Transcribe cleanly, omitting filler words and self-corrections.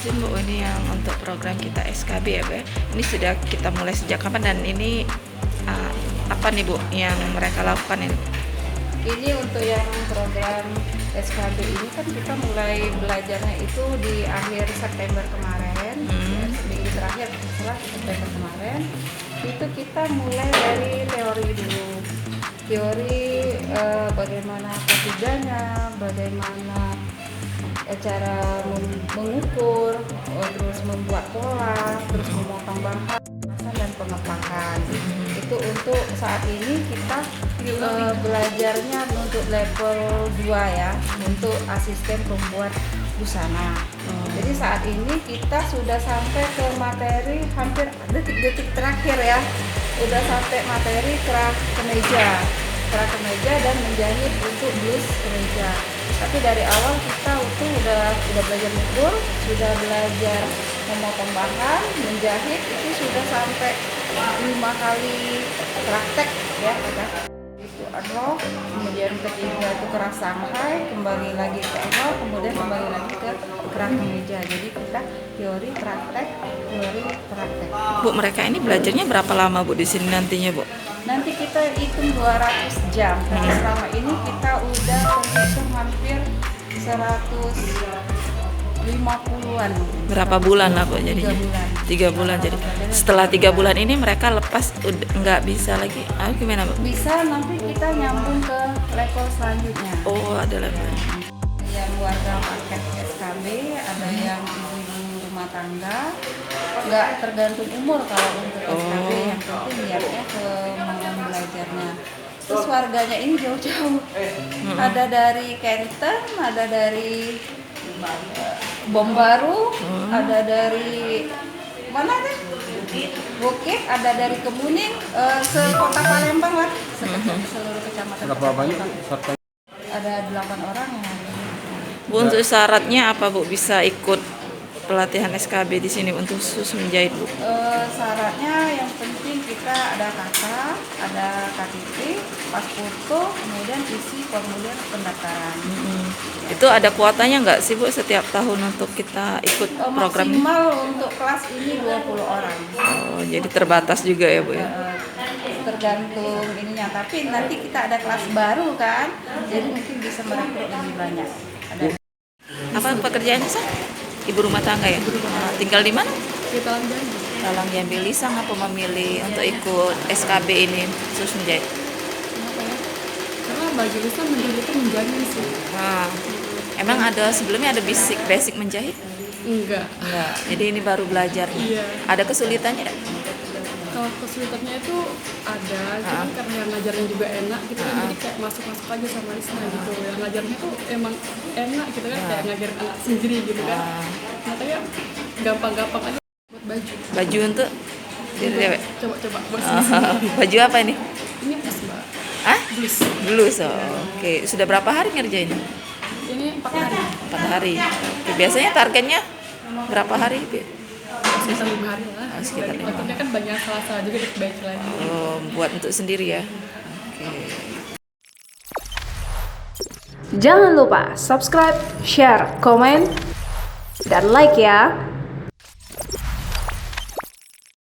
jelasin Bu, ini yang untuk program kita SKB ya Bu ya. Ini sudah kita mulai sejak kapan dan ini apa nih Bu yang mereka lakukan ini? Ini untuk yang program SKB ini kan kita mulai belajarnya itu di akhir September kemarin, seminggu terakhir setelah September kemarin. Itu kita mulai dari teori dulu, bagaimana ketiganya, bagaimana cara mengukur, terus membuat pola, terus memotong bahan dan pengepakan. Itu untuk saat ini kita belajarnya untuk level 2 ya, untuk asisten pembuat busana. Jadi saat ini kita sudah sampai ke materi hampir detik-detik terakhir ya, udah sampai materi kerah kemeja dan menjahit untuk blus kemeja. Tapi dari awal kita udah belajar mengukur, sudah belajar memotong bahan, menjahit, itu sudah sampai 5 kali praktek ya kan. Itu awal, kemudian ketiga itu kerah Shanghai, kembali lagi ke awal, kemudian kembali lagi ke kerah kemeja. Jadi kita teori praktek. Bu, mereka ini belajarnya berapa lama Bu di sini nantinya Bu? Nanti kita hitung 200 jam. Jadi selama ini kita udah terhitung hampir 150-an. Berapa bulan lah Bu jadinya? 3 bulan. 3 bulan. Jadi setelah 3 bulan ini mereka lepas udah nggak bisa lagi. Gimana Bu? Bisa, nanti kita nyambung ke level selanjutnya. Oh, ada level. Yang warga paket SKB, ada yang ibu rumah tangga. Nggak tergantung umur kalau untuk SKB, yang penting niatnya ke mau belajarnya. Terus warganya ini jauh-jauh. Ada dari Kenten, ada dari Bom Baru, ada dari mana deh? Bukit, ada dari Kemuning, sekota Palembang lah, seluruh kecamatan. Berapa banyak Bu? Ada 8 orang yang Bu, untuk syaratnya apa Bu bisa ikut pelatihan SKB di sini untuk khusus menjahit Bu? Syaratnya yang penting kita ada kakak, ada KTP, pas foto, kemudian isi formulir pendaftaran. Itu ada kuotanya nggak sih Bu setiap tahun untuk kita ikut program ini? Maksimal untuk kelas ini 20 orang. Oh, jadi terbatas juga ya Bu ya? Tergantung ininya, tapi nanti kita ada kelas baru kan, jadi mungkin bisa merekrut lebih banyak. Apa pekerjaannya sih? Ibu rumah tangga ya? Tinggal di mana? Di Talang Jambi. Talang Jambi. Lisa ngapa memilih untuk ikut SKB ini khusus menjahit? Kenapa ya? Karena bagi Lisa menjahit itu menjamin sih. Emang ada sebelumnya ada basic menjahit? Enggak. Jadi ini baru belajar. Iya. Ada kesulitannya nggak? Kalau kesulitannya itu ada, cuman karena yang ngajarnya juga enak gitu kan, jadi kayak masuk-masuk aja sama Lisa gitu. Yang ngajarnya tuh emang enak gitu kan, kayak ngajarin anak sendiri gitu kan. Makanya gampang-gampang aja buat baju. Baju untuk diri cewek? Coba bersih. Baju apa ini? Ini plus Mbak. Blus. Blus. Oke. Sudah berapa hari ngerjain? Ini 4 hari. 4 hari. Oke. Biasanya targetnya berapa hari? Sekitar 5 hari lah. Sekitar 5 hari. Waktunya kan banyak salah-salah juga diperbaiki lagi. Buat untuk sendiri ya. Oke. Jangan lupa subscribe, share, komen, dan like ya.